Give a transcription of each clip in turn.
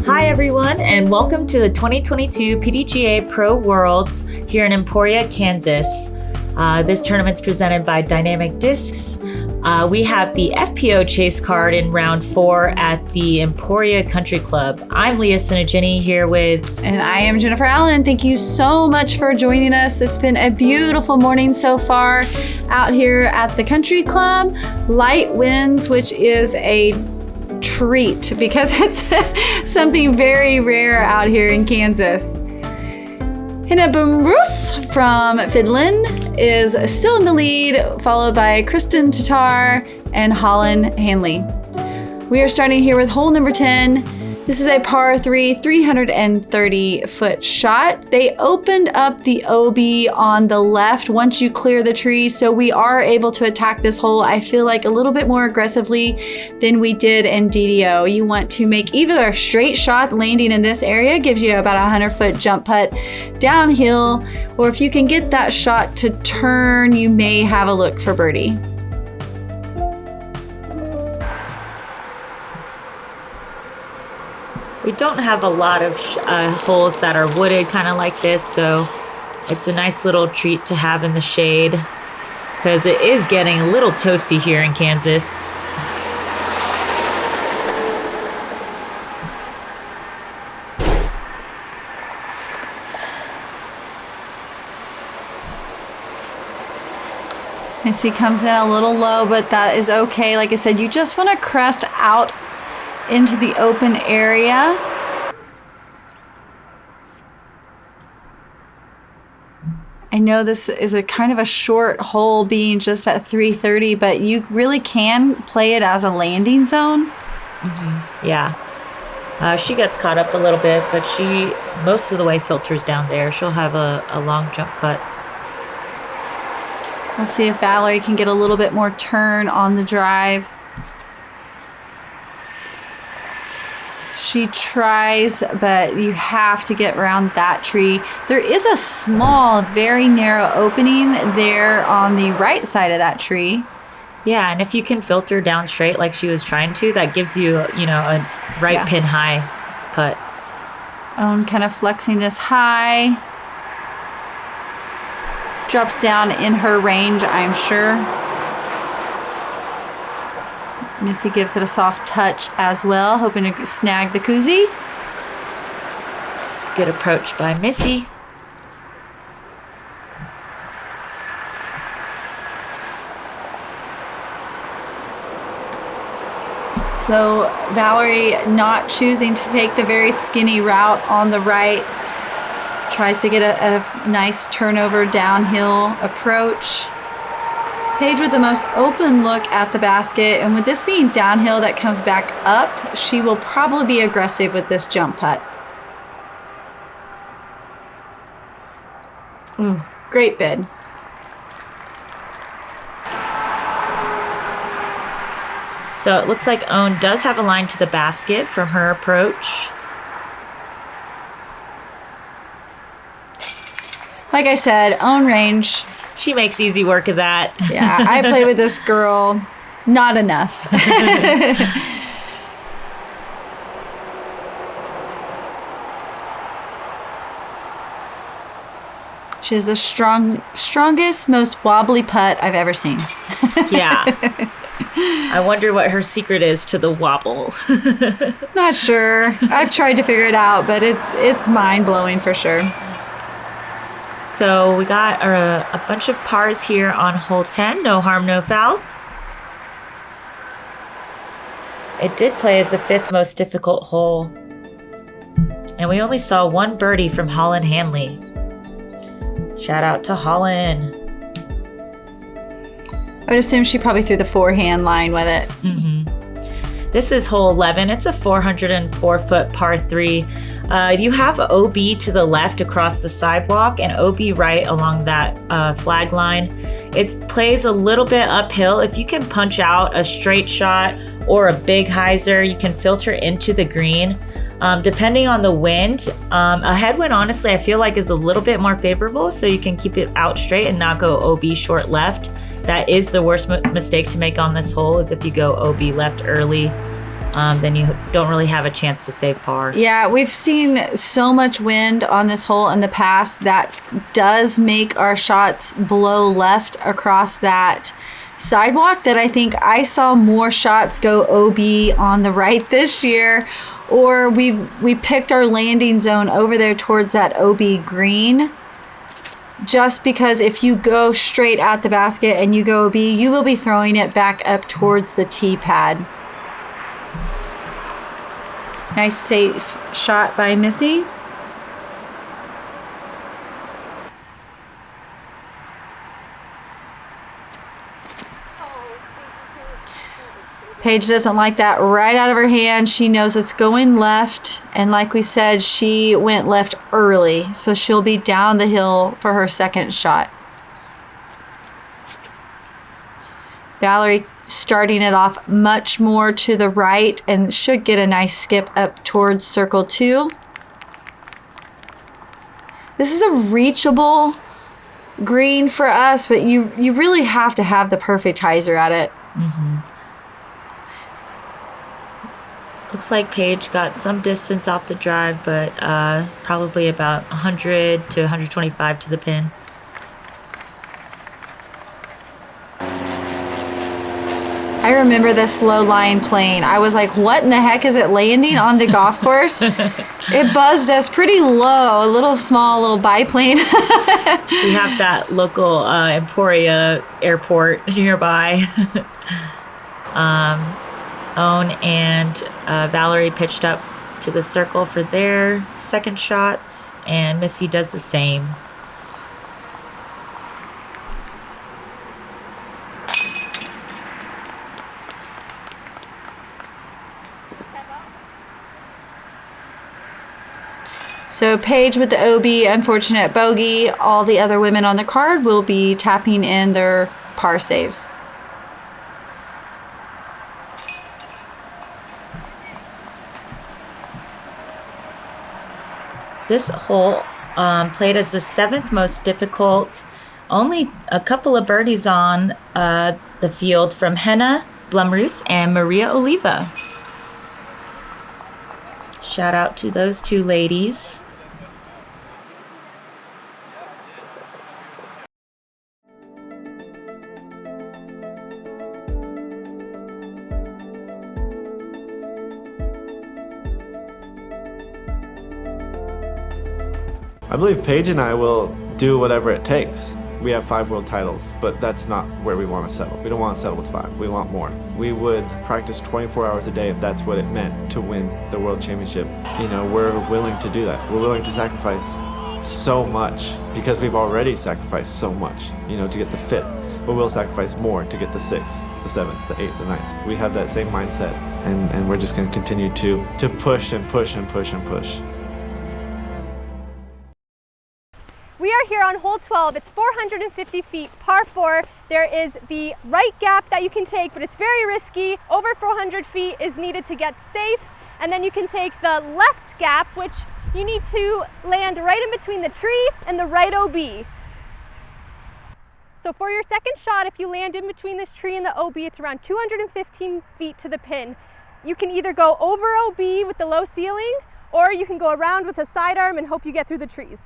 Hi everyone, and welcome to the 2022 PDGA Pro Worlds here in Emporia, Kansas. This tournament's presented by Dynamic Discs. We have the FPO chase card in round 4 at the Emporia Country Club. I'm Leah Sinagini here with... And I am Jennifer Allen. Thank you so much for joining us. It's been a beautiful morning so far out here at the Country Club. Light winds, which is a treat because it's something very rare out here in Kansas. Hinebum Rus from Finland is still in the lead, followed by Kristen Tatar and Holland Hanley. We are starting here with hole number 10. This is a par 3, 330-foot shot. They opened up the OB on the left once you clear the tree, so we are able to attack this hole, I feel like, a little bit more aggressively than we did in DDO. You want to make either a straight shot landing in this area, gives you about a 100-foot jump putt downhill, or if you can get that shot to turn, you may have a look for birdie. We don't have a lot of holes that are wooded kind of like this, so it's a nice little treat to have in the shade because it is getting a little toasty here in Kansas. Missy comes in a little low, but that is okay. Like I said, you just want to crest out into the open area. I know this is a kind of a short hole being just at 330, but you really can play it as a landing zone. Mm-hmm. Yeah. She gets caught up a little bit, but she most of the way filters down there. She'll have a long jump putt. We'll see if Valerie can get a little bit more turn on the drive. She tries, but you have to get around that tree. There is a small, very narrow opening there on the right side of that tree. Yeah, and if you can filter down straight like she was trying to, that gives you, a right pin high putt. Owen kind of flexing this high. Drops down in her range, I'm sure. Missy gives it a soft touch as well, hoping to snag the koozie. Good approach by Missy. So Valerie not choosing to take the very skinny route on the right. Tries to get a nice turnover downhill approach. Paige with the most open look at the basket, and with this being downhill that comes back up, she will probably be aggressive with this jump putt. Great bid. So it looks like Owen does have a line to the basket from her approach. Like I said, own range. She makes easy work of that. Yeah, I play with this girl. Not enough. She has the strongest, most wobbly putt I've ever seen. Yeah. I wonder what her secret is to the wobble. Not sure. I've tried to figure it out, but it's mind-blowing for sure. So we got a bunch of pars here on hole 10. No harm, no foul. It did play as the 5th most difficult hole. And we only saw one birdie from Holland Hanley. Shout out to Holland. I would assume she probably threw the forehand line with it. Mm-hmm. This is hole 11. It's a 404-foot par 3. You have OB to the left across the sidewalk and OB right along that flag line. It plays a little bit uphill. If you can punch out a straight shot or a big hyzer, you can filter into the green. Depending on the wind, a headwind, honestly, I feel like is a little bit more favorable, so you can keep it out straight and not go OB short left. That is the worst mistake to make on this hole, is if you go OB left early. then you don't really have a chance to save par. Yeah, we've seen so much wind on this hole in the past that does make our shots blow left across that sidewalk, that I think I saw more shots go OB on the right this year, or we picked our landing zone over there towards that OB green, just because if you go straight at the basket and you go OB, you will be throwing it back up towards the tee pad. Nice safe shot by Missy. Paige doesn't like that right out of her hand. She knows it's going left. And like we said, she went left early. So she'll be down the hill for her second shot. Valerie starting it off much more to the right and should get a nice skip up towards circle 2. This is a reachable green for us, but you really have to have the perfect hyzer at it. Mm-hmm. Looks like Paige got some distance off the drive, but probably about 100 to 125 to the pin. I remember this low line plane. I was like, what in the heck is it landing on the golf course? It buzzed us pretty low, a little small, little biplane. We have that local Emporia airport nearby. Owen and Valerie pitched up to the circle for their second shots, and Missy does the same. So Paige with the OB, unfortunate bogey. All the other women on the card will be tapping in their par saves. This hole played as the 7th most difficult. Only a couple of birdies on the field from Henna Blumroos and Maria Oliva. Shout out to those two ladies. I believe Paige and I will do whatever it takes. We have 5 world titles, but that's not where we want to settle. We don't want to settle with 5. We want more. We would practice 24 hours a day if that's what it meant to win the world championship. You know, we're willing to do that. We're willing to sacrifice so much because we've already sacrificed so much, you know, to get the 5th. But we'll sacrifice more to get the 6th, the 7th, the 8th, the 9th. We have that same mindset, and we're just going to continue to push and push and push and push. We are here on hole 12. It's 450 feet, par 4. There is the right gap that you can take, but it's very risky. Over 400 feet is needed to get safe. And then you can take the left gap, which you need to land right in between the tree and the right OB. So for your second shot, if you land in between this tree and the OB, it's around 215 feet to the pin. You can either go over OB with the low ceiling, or you can go around with a sidearm and hope you get through the trees.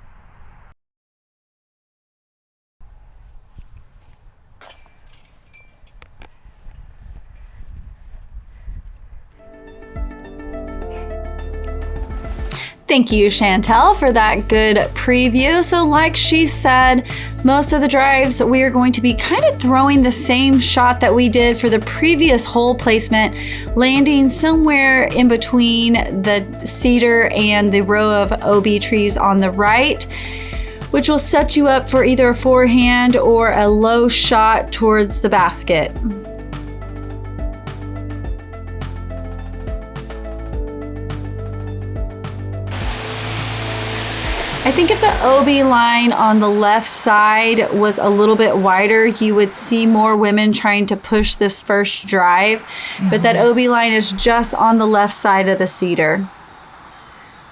Thank you, Chantel, for that good preview. So like she said, most of the drives, we are going to be kind of throwing the same shot that we did for the previous hole placement, landing somewhere in between the cedar and the row of OB trees on the right, which will set you up for either a forehand or a low shot towards the basket. I think if the OB line on the left side was a little bit wider, you would see more women trying to push this first drive. But that OB line is just on the left side of the cedar.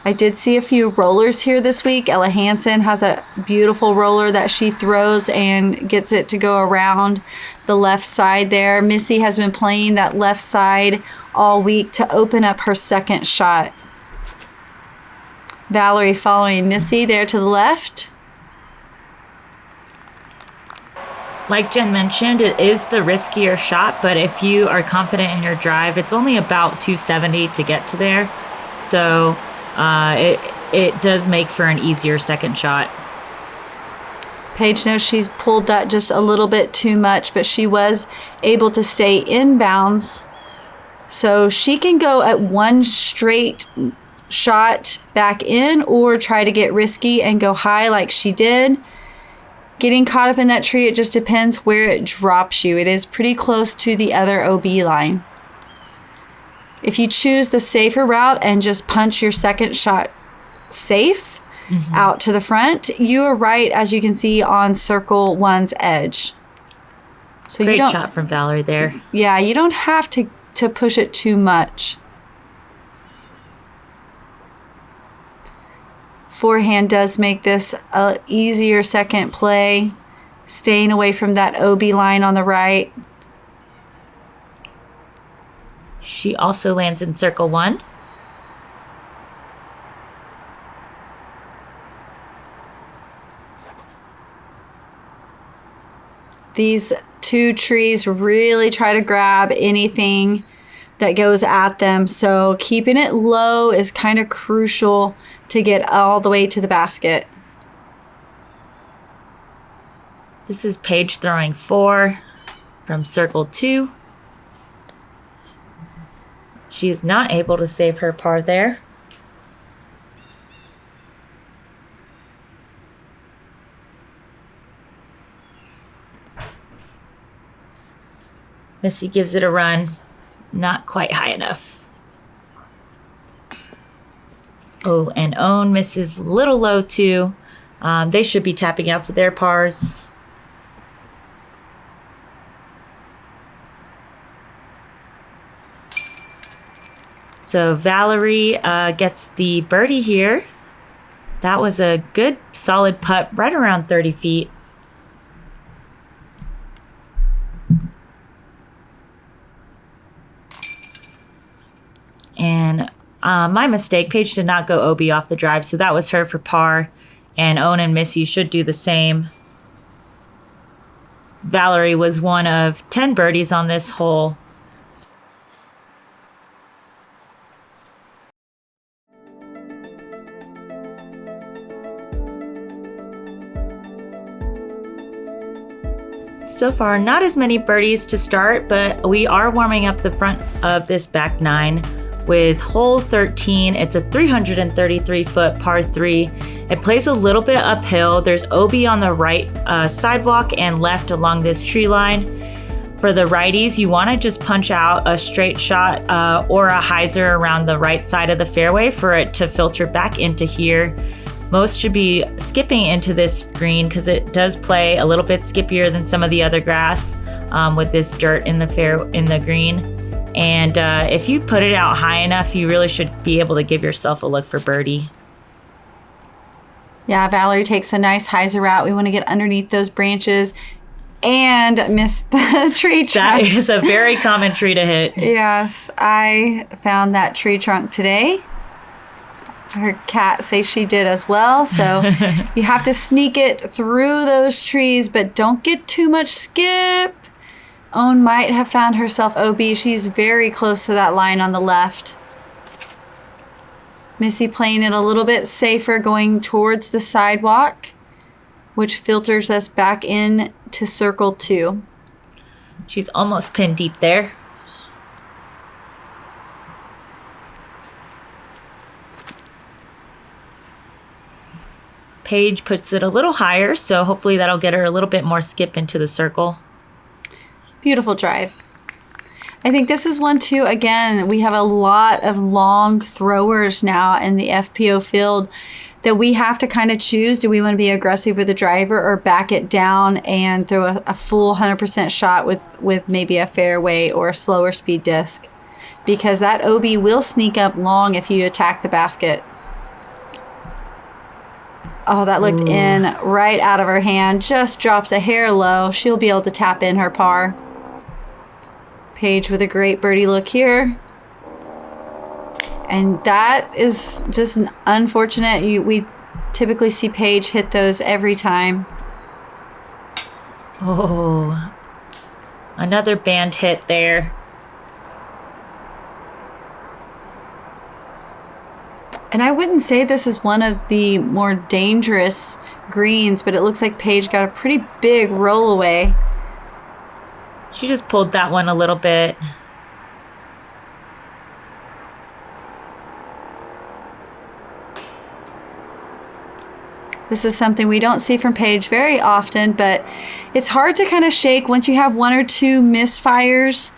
I did see a few rollers here this week. Ella Hansen has a beautiful roller that she throws and gets it to go around the left side there. Missy has been playing that left side all week to open up her second shot. Valerie following Missy there to the left. Like Jen mentioned, it is the riskier shot, but if you are confident in your drive, it's only about 270 to get to there. So it does make for an easier second shot. Paige knows she's pulled that just a little bit too much, but she was able to stay inbounds. So she can go at one straight shot back in or try to get risky and go high like she did. Getting caught up in that tree, it just depends where it drops you. It is pretty close to the other OB line. If you choose the safer route and just punch your second shot safe out to the front, you are right, as you can see, on circle 1's edge. So Great shot from Valerie there. Yeah, you don't have to push it too much. Forehand does make this a easier second play, staying away from that OB line on the right. She also lands in circle 1. These two trees really try to grab anything that goes at them, so keeping it low is kind of crucial to get all the way to the basket. This is Paige throwing 4 from circle 2. She is not able to save her par there. Missy gives it a run. Not quite high enough. Oh, and Owen misses a little low too. They should be tapping out for their pars. So Valerie gets the birdie here. That was a good solid putt right around 30 feet. And my mistake, Paige did not go OB off the drive, so that was her for par. And Owen and Missy should do the same. Valerie was one of 10 birdies on this hole. So far, not as many birdies to start, but we are warming up the front of this back 9 with hole 13. It's a 333-foot par 3. It plays a little bit uphill. There's OB on the right sidewalk and left along this tree line. For the righties, you want to just punch out a straight shot or a hyzer around the right side of the fairway for it to filter back into here. Most should be skipping into this green because it does play a little bit skippier than some of the other grass with this dirt in the green. And if you put it out high enough, you really should be able to give yourself a look for birdie. Yeah, Valerie takes a nice hyzer route. We want to get underneath those branches and miss the tree trunk. That is a very common tree to hit. Yes, I found that tree trunk today. Her cat says she did as well. So you have to sneak it through those trees, but don't get too much skip. Owen might have found herself OB. She's very close to that line on the left. Missy playing it a little bit safer, going towards the sidewalk, which filters us back in to circle 2. She's almost pinned deep there. Paige puts it a little higher, so hopefully that'll get her a little bit more skip into the circle. Beautiful drive. I think this is one too. Again, we have a lot of long throwers now in the FPO field that we have to kind of choose. Do we want to be aggressive with the driver or back it down and throw a full 100% shot with maybe a fairway or a slower speed disc? Because that OB will sneak up long if you attack the basket. Oh, that looked in right out of her hand. Just drops a hair low. She'll be able to tap in her par. Paige with a great birdie look here. And that is just an unfortunate. We typically see Paige hit those every time. Oh, another band hit there. And I wouldn't say this is one of the more dangerous greens, but it looks like Paige got a pretty big roll away. She just pulled that one a little bit. This is something we don't see from Paige very often, but it's hard to kind of shake once you have one or two misfires.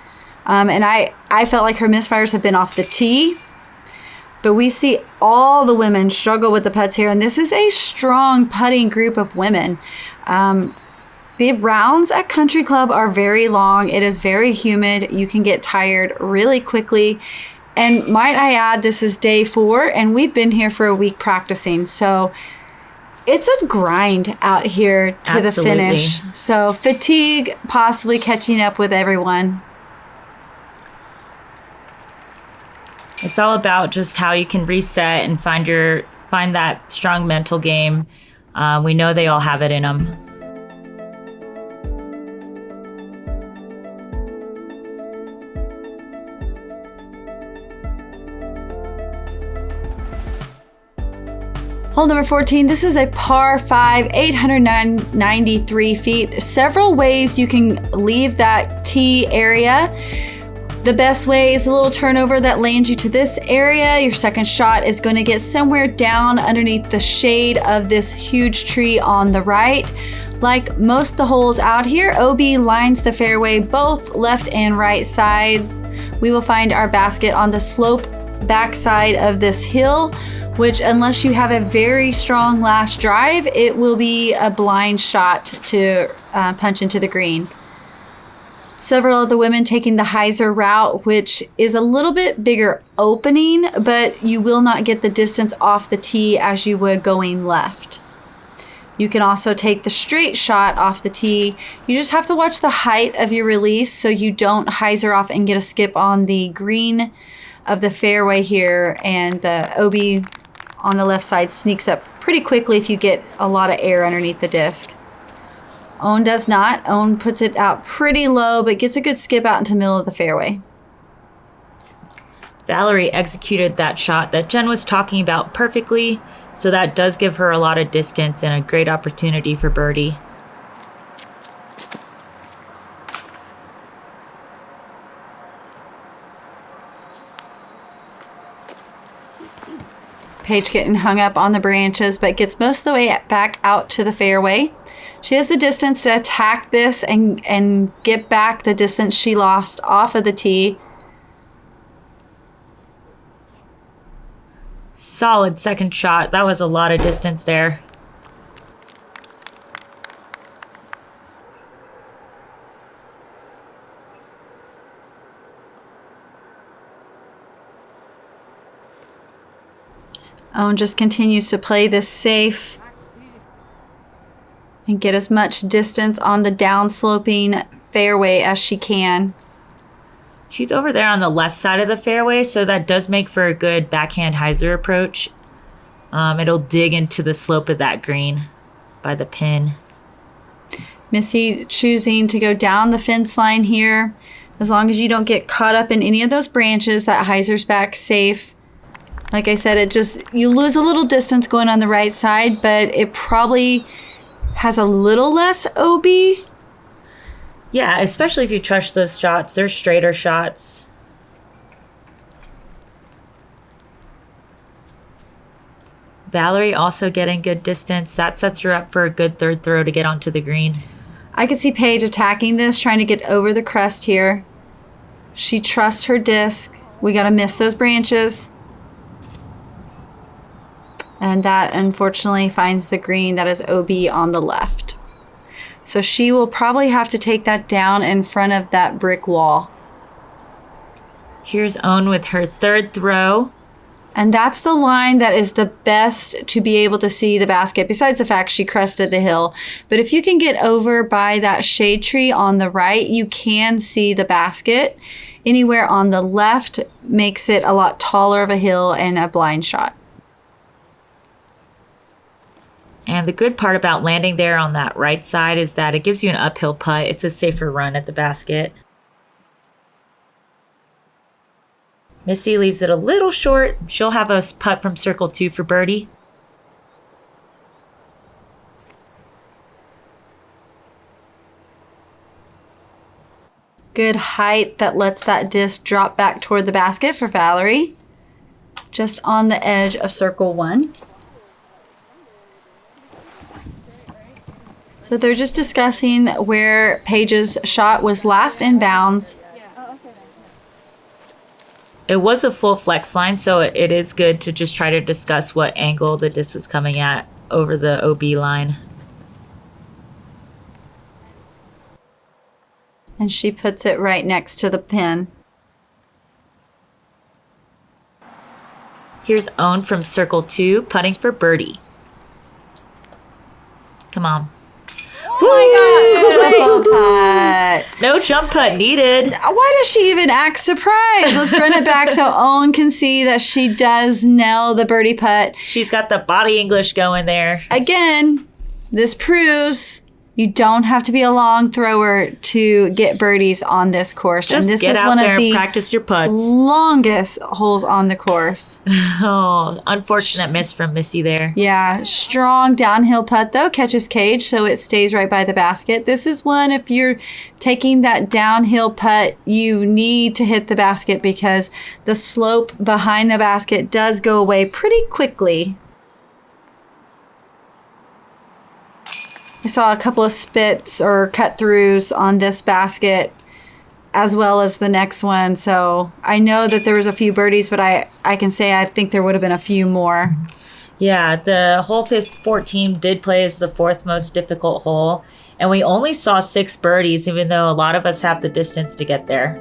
And I felt like her misfires have been off the tee. But we see all the women struggle with the putts here, and this is a strong putting group of women. The rounds at Country Club are very long. It is very humid. You can get tired really quickly. And might I add, this is day 4, and we've been here for a week practicing. So it's a grind out here to Absolutely. the finish. So fatigue possibly catching up with everyone. It's all about just how you can reset and find that strong mental game. We know they all have it in them. Hole number 14, this is a par 5, 893 feet. There's several ways you can leave that tee area. The best way is a little turnover that lands you to this area. Your second shot is going to get somewhere down underneath the shade of this huge tree on the right. Like most of the holes out here, OB lines the fairway both left and right sides. We will find our basket on the slope backside of this hill, which unless you have a very strong last drive, it will be a blind shot to punch into the green. Several of the women taking the hyzer route, which is a little bit bigger opening, but you will not get the distance off the tee as you would going left. You can also take the straight shot off the tee. You just have to watch the height of your release so you don't hyzer off and get a skip on the green of the fairway here, and the OB on the left side sneaks up pretty quickly if you get a lot of air underneath the disc. Owen does not. Owen puts it out pretty low, but gets a good skip out into the middle of the fairway. Valerie executed that shot that Jen was talking about perfectly, so that does give her a lot of distance and a great opportunity for birdie. Paige getting hung up on the branches, but gets most of the way back out to the fairway. She has the distance to attack this and get back the distance she lost off of the tee. Solid second shot. That was a lot of distance there. Owen just continues to play this safe and get as much distance on the downsloping fairway as she can. She's over there on the left side of the fairway, so that does make for a good backhand hyzer approach. It'll dig into the slope of that green by the pin. Missy choosing to go down the fence line here. As long as you don't get caught up in any of those branches, that hyzer's back safe. Like I said, you lose a little distance going on the right side, but it probably has a little less OB. Yeah, especially if you trust those shots. They're straighter shots. Valerie also getting good distance. That sets her up for a good third throw to get onto the green. I could see Paige attacking this, trying to get over the crest here. She trusts her disc. We got to miss those branches. And that unfortunately finds the green. That is OB on the left. So she will probably have to take that down in front of that brick wall. Here's Owen with her third throw. And that's the line that is the best to be able to see the basket, besides the fact she crested the hill. But if you can get over by that shade tree on the right, you can see the basket. Anywhere on the left makes it a lot taller of a hill and a blind shot. And the good part about landing there on that right side is that it gives you an uphill putt. It's a safer run at the basket. Missy leaves it a little short. She'll have a putt from circle 2 for birdie. Good height that lets that disc drop back toward the basket for Valerie. Just on the edge of circle 1. So they're just discussing where Paige's shot was last in bounds. It was a full flex line, so it is good to just try to discuss what angle the disc was coming at over the OB line. And she puts it right next to the pin. Here's Owen from circle 2, putting for birdie. Come on. Oh my God, putt. No jump putt needed. Why does she even act surprised? Let's run it back so Owen can see that she does nail the birdie putt. She's got the body English going there. Again, this proves you don't have to be a long thrower to get birdies on this course. Just and this get is out one there of the and practice your putts. longest holes on the course. Oh, unfortunate miss from Missy there. Yeah, strong downhill putt though, catches cage, so it stays right by the basket. This is one, if you're taking that downhill putt, you need to hit the basket because the slope behind the basket does go away pretty quickly. I saw a couple of spits or cut throughs on this basket as well as the next one. So I know that there was a few birdies, but I can say I think there would have been a few more. Yeah, the hole 14 did play as the 4th most difficult hole. And we only saw 6 birdies, even though a lot of us have the distance to get there.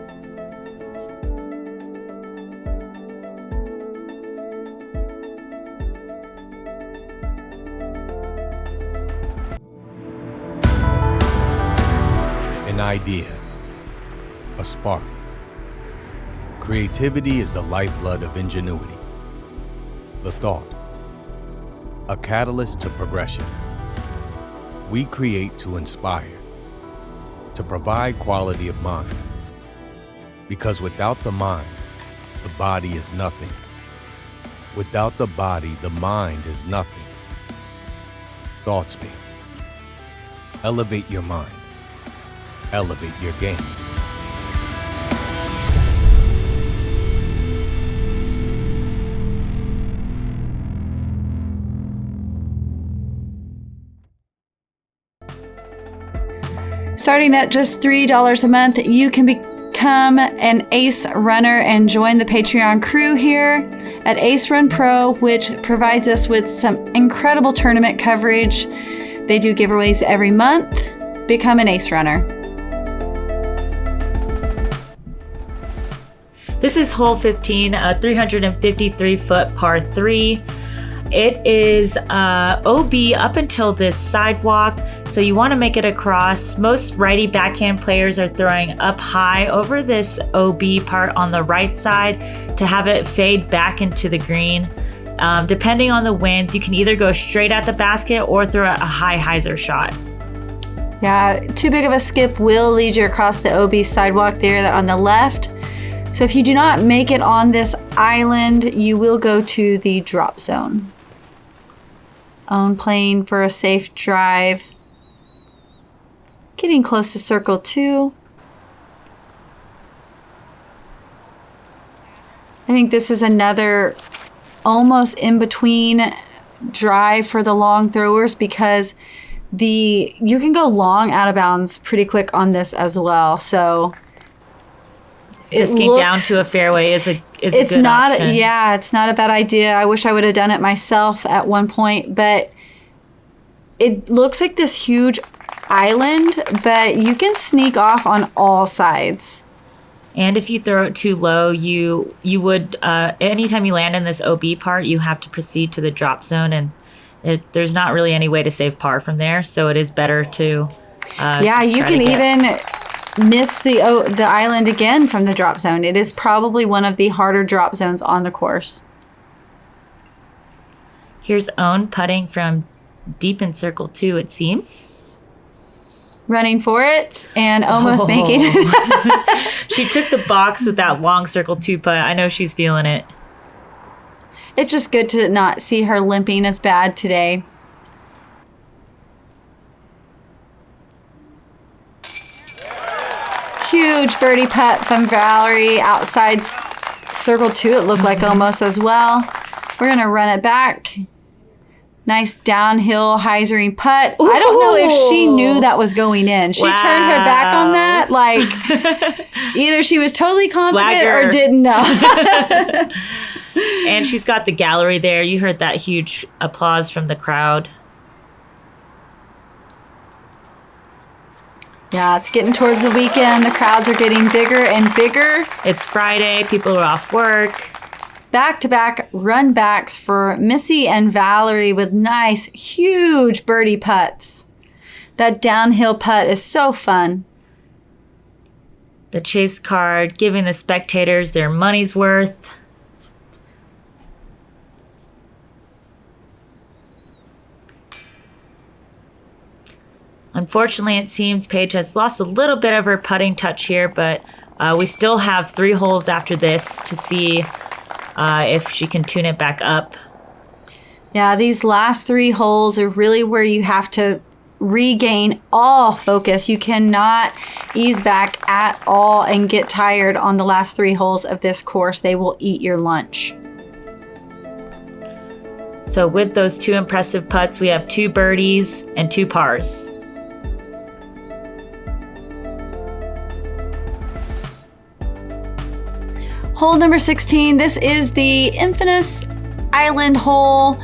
An idea, a spark. Creativity is the lifeblood of ingenuity. The thought, a catalyst to progression. We create to inspire, to provide quality of mind. Because without the mind, the body is nothing. Without the body, the mind is nothing. Thought space. Elevate your mind. Elevate your game. Starting at just $3 a month, you can become an ACE runner and join the Patreon crew here at Ace Run Pro, which provides us with some incredible tournament coverage. They do giveaways every month. Become an ACE runner. This is hole 15, a 353-foot par 3. It is OB up until this sidewalk, so you want to make it across. Most righty backhand players are throwing up high over this OB part on the right side to have it fade back into the green. Depending on the winds, you can either go straight at the basket or throw a high hyzer shot. Yeah, too big of a skip will lead you across the OB sidewalk there on the left. So if you do not make it on this island, you will go to the drop zone. Own playing for a safe drive. Getting close to circle 2. I think this is another almost in between drive for the long throwers because you can go long out of bounds pretty quick on this as well. So disking down to a fairway is a good option. Yeah, it's not a bad idea. I wish I would have done it myself at one point, but it looks like this huge island, but you can sneak off on all sides. And if you throw it too low, you would, anytime you land in this OB part, you have to proceed to the drop zone, and there's not really any way to save par from there. So it is better to, yeah, you can even miss the island again from the drop zone. It is probably one of the harder drop zones on the course. Here's Owen putting from deep in circle 2, it seems. Running for it and almost making it. She took the box with that long circle 2 putt. I know she's feeling it. It's just good to not see her limping as bad today. Huge birdie putt from Valerie outside circle 2. It looked like almost as well. We're going to run it back. Nice downhill hyzering putt. Ooh. I don't know if she knew that was going in. She turned her back on that. Like, either she was totally confident or didn't know. And she's got the gallery there. You heard that huge applause from the crowd. Yeah, it's getting towards the weekend. The crowds are getting bigger and bigger. It's Friday. People are off work. Back-to-back run backs for Missy and Valerie with nice, huge birdie putts. That downhill putt is so fun. The chase card giving the spectators their money's worth. Unfortunately, it seems Paige has lost a little bit of her putting touch here, but we still have 3 holes after this to see if she can tune it back up. Yeah, these last 3 holes are really where you have to regain all focus. You cannot ease back at all and get tired on the last 3 holes of this course. They will eat your lunch. So with those 2 impressive putts, we have 2 birdies and 2 pars. Hole number 16, this is the infamous island hole.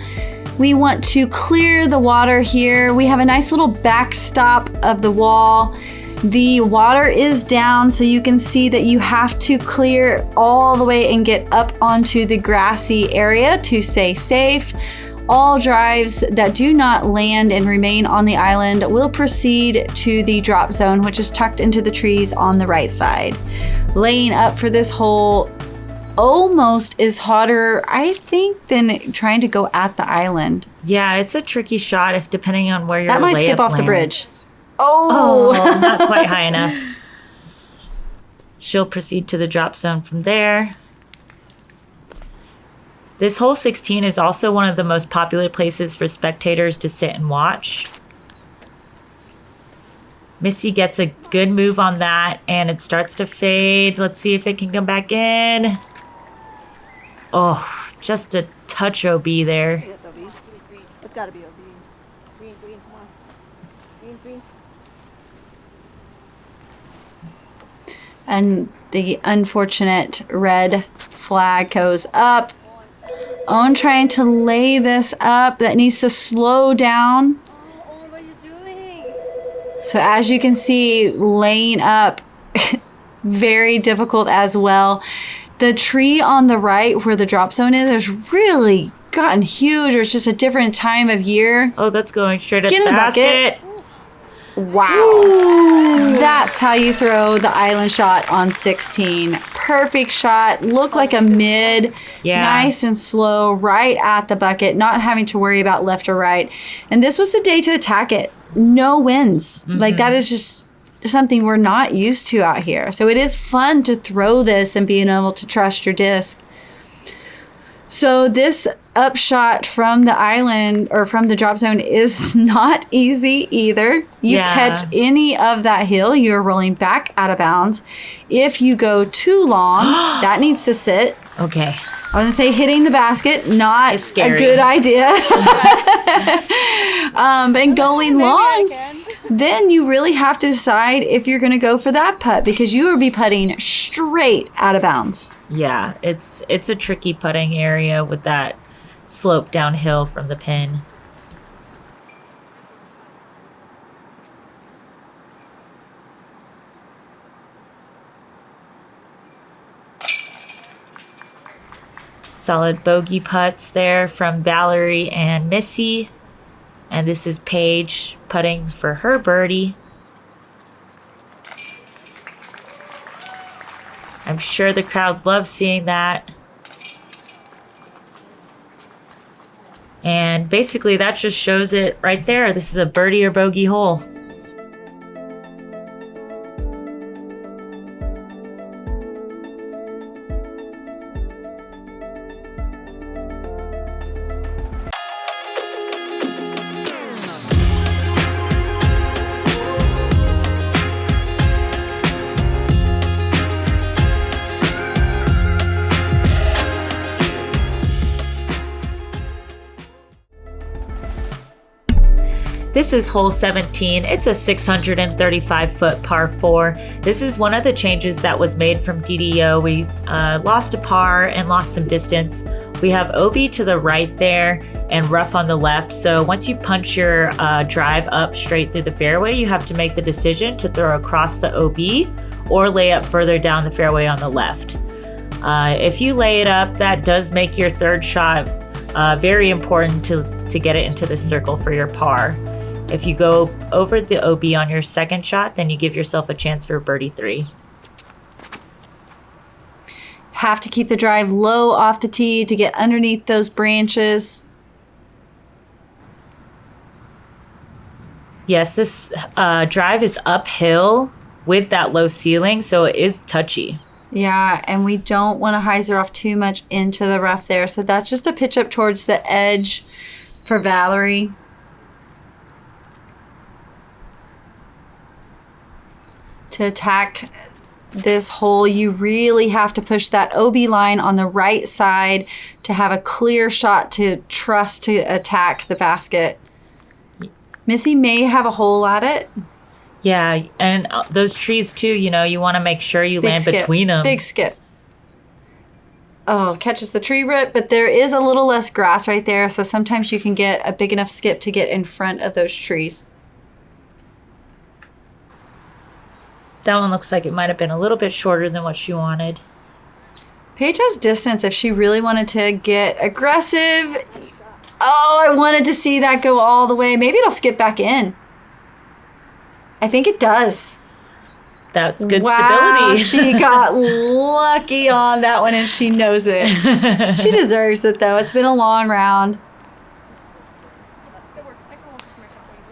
We want to clear the water here. We have a nice little backstop of the wall. The water is down, so you can see that you have to clear all the way and get up onto the grassy area to stay safe. All drives that do not land and remain on the island will proceed to the drop zone, which is tucked into the trees on the right side. Laying up for this hole almost is harder, I think, than trying to go at the island. Yeah, it's a tricky shot if depending on where your that might skip off lands. the bridge. Oh, not quite high enough. She'll proceed to the drop zone from there. This hole 16 is also one of the most popular places for spectators to sit and watch. Missy gets a good move on that, and it starts to fade. Let's see if it can come back in. Oh, just a touch OB there. It's got to be OB. Green, come on. Green. And the unfortunate red flag goes up. Owen trying to lay this up. That needs to slow down. Oh, what are you doing? So as you can see, laying up, very difficult as well. The tree on the right where the drop zone is really gotten huge, or it's just a different time of year. Oh, that's going straight at Get the in the basket. Wow. Ooh. That's how you throw the island shot on 16. Perfect shot. Looked like a mid. Yeah. Nice and slow, right at the bucket, not having to worry about left or right. And this was the day to attack it. No winds. Mm-hmm. Like, that is just something we're not used to out here. So it is fun to throw this and being able to trust your disc. So this upshot from the island or from the drop zone is not easy either. You catch any of that hill, you're rolling back out of bounds. If you go too long, that needs to sit. Okay. I was going to say hitting the basket, not a good idea. And going long, then you really have to decide if you're going to go for that putt, because you will be putting straight out of bounds. Yeah, it's a tricky putting area with that slope downhill from the pin. Solid bogey putts there from Valerie and Missy. And this is Paige putting for her birdie. I'm sure the crowd loves seeing that. And basically that just shows it right there. This is a birdie or bogey hole. This is hole 17. It's a 635-foot par 4. This is one of the changes that was made from DDO. We lost a par and lost some distance. We have OB to the right there and rough on the left. So once you punch your drive up straight through the fairway, you have to make the decision to throw across the OB or lay up further down the fairway on the left. If you lay it up, that does make your third shot very important to get it into the circle for your par. If you go over the OB on your second shot, then you give yourself a chance for birdie 3. Have to keep the drive low off the tee to get underneath those branches. Yes, this drive is uphill with that low ceiling, so it is touchy. Yeah, and we don't want to hyzer off too much into the rough there. So that's just a pitch up towards the edge for Valerie. To attack this hole, you really have to push that OB line on the right side to have a clear shot to trust to attack the basket. Missy may have a hole at it. Yeah, and those trees too, you know, you want to make sure you land between them. Big skip. Oh, catches the tree root, but there is a little less grass right there, so sometimes you can get a big enough skip to get in front of those trees. That one looks like it might have been a little bit shorter than what she wanted. Paige has distance if she really wanted to get aggressive. Oh, I wanted to see that go all the way. Maybe it'll skip back in. I think it does. That's good wow, stability. She got lucky on that one and she knows it. She deserves it though. It's been a long round.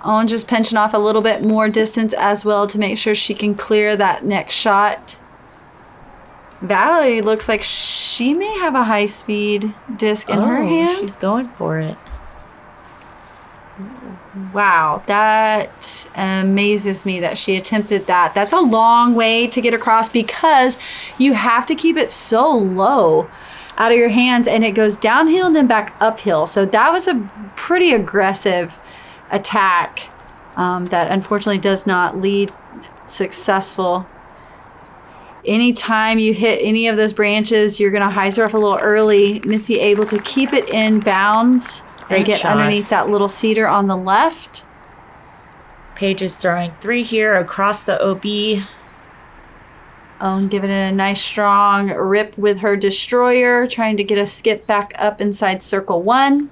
Owen just pinching off a little bit more distance as well to make sure she can clear that next shot. Valerie looks like she may have a high-speed disc in her hand. She's going for it. Wow, that amazes me that she attempted that. That's a long way to get across because you have to keep it so low out of your hands and it goes downhill and then back uphill. So that was a pretty aggressive attack that unfortunately does not lead successful. Anytime you hit any of those branches, you're going to hyzer off a little early. Missy able to keep it in bounds and get underneath that little cedar on the left. Paige is throwing 3 here across the OB. Giving it a nice strong rip with her destroyer, trying to get a skip back up inside circle 1.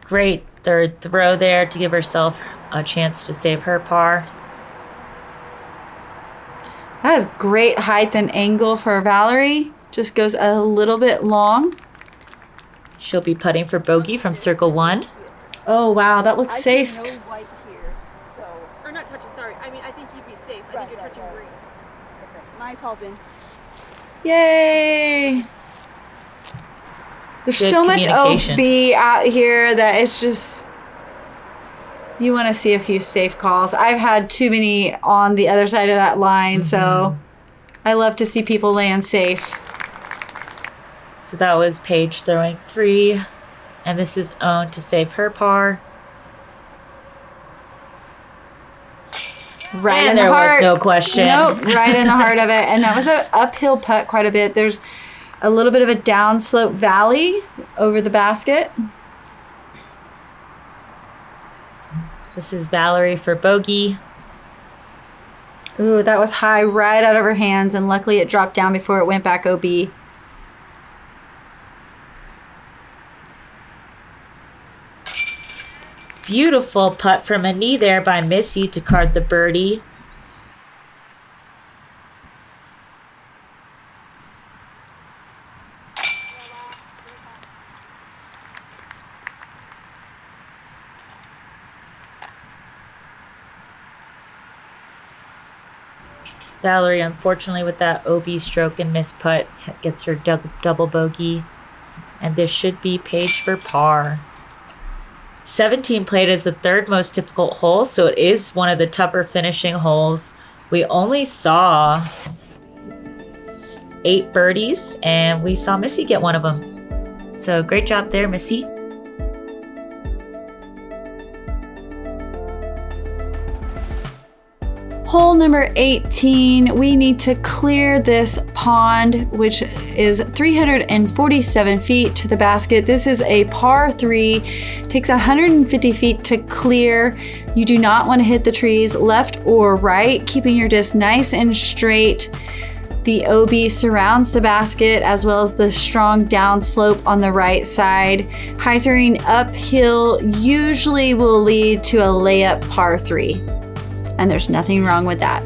Great third throw there to give herself a chance to save her par. That is great height and angle for Valerie. Just goes a little bit long. She'll be putting for bogey from circle 1. Oh, wow. That looks safe. No white here, so or not touching. Sorry, I mean I think you'd be safe. I think you're touching green. Okay, mine calls in. Yay! There's Good so much communication. OB out here that it's just, you want to see a few safe calls. I've had too many on the other side of that line, so I love to see people land safe. So that was Paige throwing 3, and this is Owen to save her par. Right And in there the heart. was no question. Nope, right in the heart of it. And that was an uphill putt quite a bit. There's a little bit of a downslope valley over the basket. This is Valerie for bogey. Ooh, that was high right out of her hands, and luckily it dropped down before it went back OB. Beautiful putt from a knee there by Missy to card the birdie. Valerie, unfortunately, with that OB stroke and miss putt, gets her double bogey. And this should be Paige for par. 17 played is the third most difficult hole, so it is one of the tougher finishing holes. We only saw 8 birdies, and we saw Missy get one of them. So great job there, Missy. Hole number 18, we need to clear this pond, which is 347 feet to the basket. This is a par 3, takes 150 feet to clear. You do not want to hit the trees left or right, keeping your disc nice and straight. The OB surrounds the basket as well as the strong downslope on the right side. Hyzering uphill usually will lead to a layup par 3. And there's nothing wrong with that.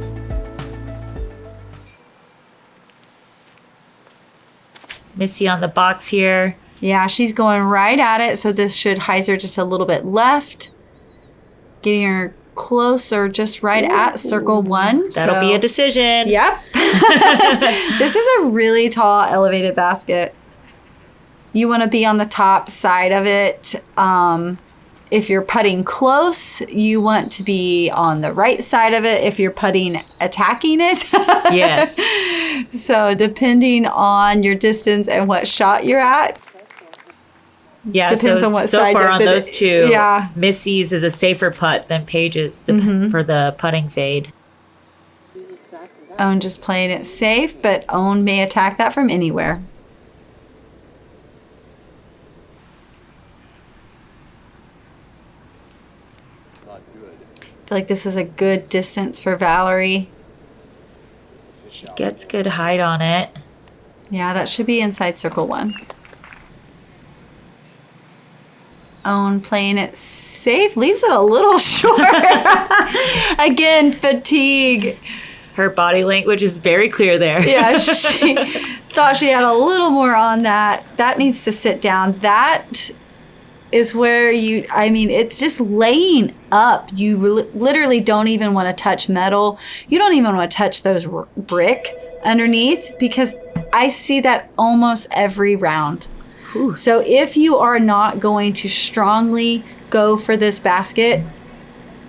Missy on the box here. Yeah, she's going right at it, so this should hyzer just a little bit left. Getting her closer, just right at circle 1. That'll be a decision. Yep. This is a really tall, elevated basket. You want to be on the top side of it. If you're putting close, you want to be on the right side of it. If you're putting attacking it. Yes. So depending on your distance and what shot you're at. Yeah, depends on what so side far on those two, yeah. Missy's is a safer putt than Paige's for the putting fade. Own just playing it safe, but Own may attack that from anywhere. I feel like this is a good distance for Valerie. She gets good height on it. Yeah, that should be inside circle 1. Own playing it safe, leaves it a little short. Again, fatigue. Her body language is very clear there. Yeah, she thought she had a little more on that. That needs to sit down. That is where it's just laying up. You literally don't even want to touch metal. You don't even want to touch those brick underneath, because I see that almost every round. Ooh. So if you are not going to strongly go for this basket,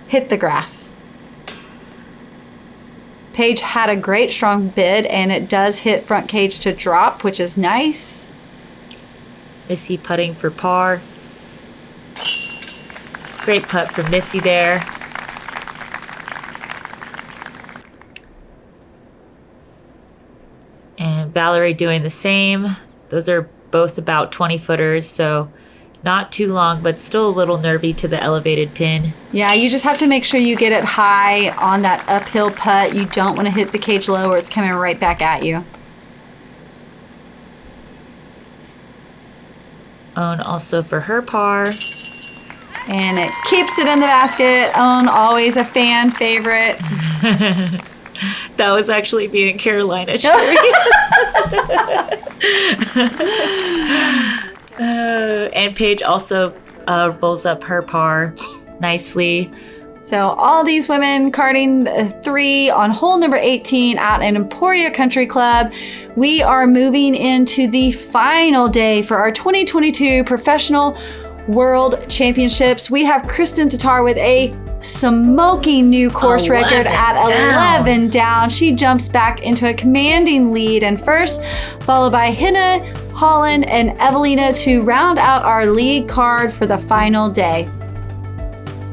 hit the grass. Paige had a great strong bid, and it does hit front cage to drop, which is nice. Missy putting for par. Great putt from Missy there. And Valerie doing the same. Those are both about 20 footers, so not too long, but still a little nervy to the elevated pin. Yeah, you just have to make sure you get it high on that uphill putt. You don't want to hit the cage low or it's coming right back at you. Own also for her par. And it keeps it in the basket. Own, always a fan favorite. That was actually me and Carolina. And Paige also rolls up her par nicely. So all these women carding 3 on hole number 18 out in Emporia Country Club. We are moving into the final day for our 2022 Professional World Championships. We have Kristen Tatar with a smoking new course record at 11 down. She jumps back into a commanding lead and first, followed by Hannah, Holland, and Evelina to round out our lead card for the final day.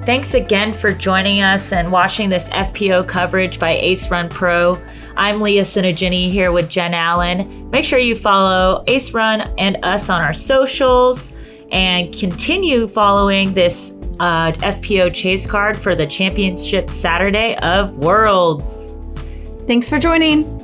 Thanks again for joining us and watching this FPO coverage by Ace Run Pro. I'm Leah Sinagini here with Jen Allen. Make sure you follow Ace Run and us on our socials and continue following this FPO chase card for the Championship Saturday of Worlds. Thanks for joining.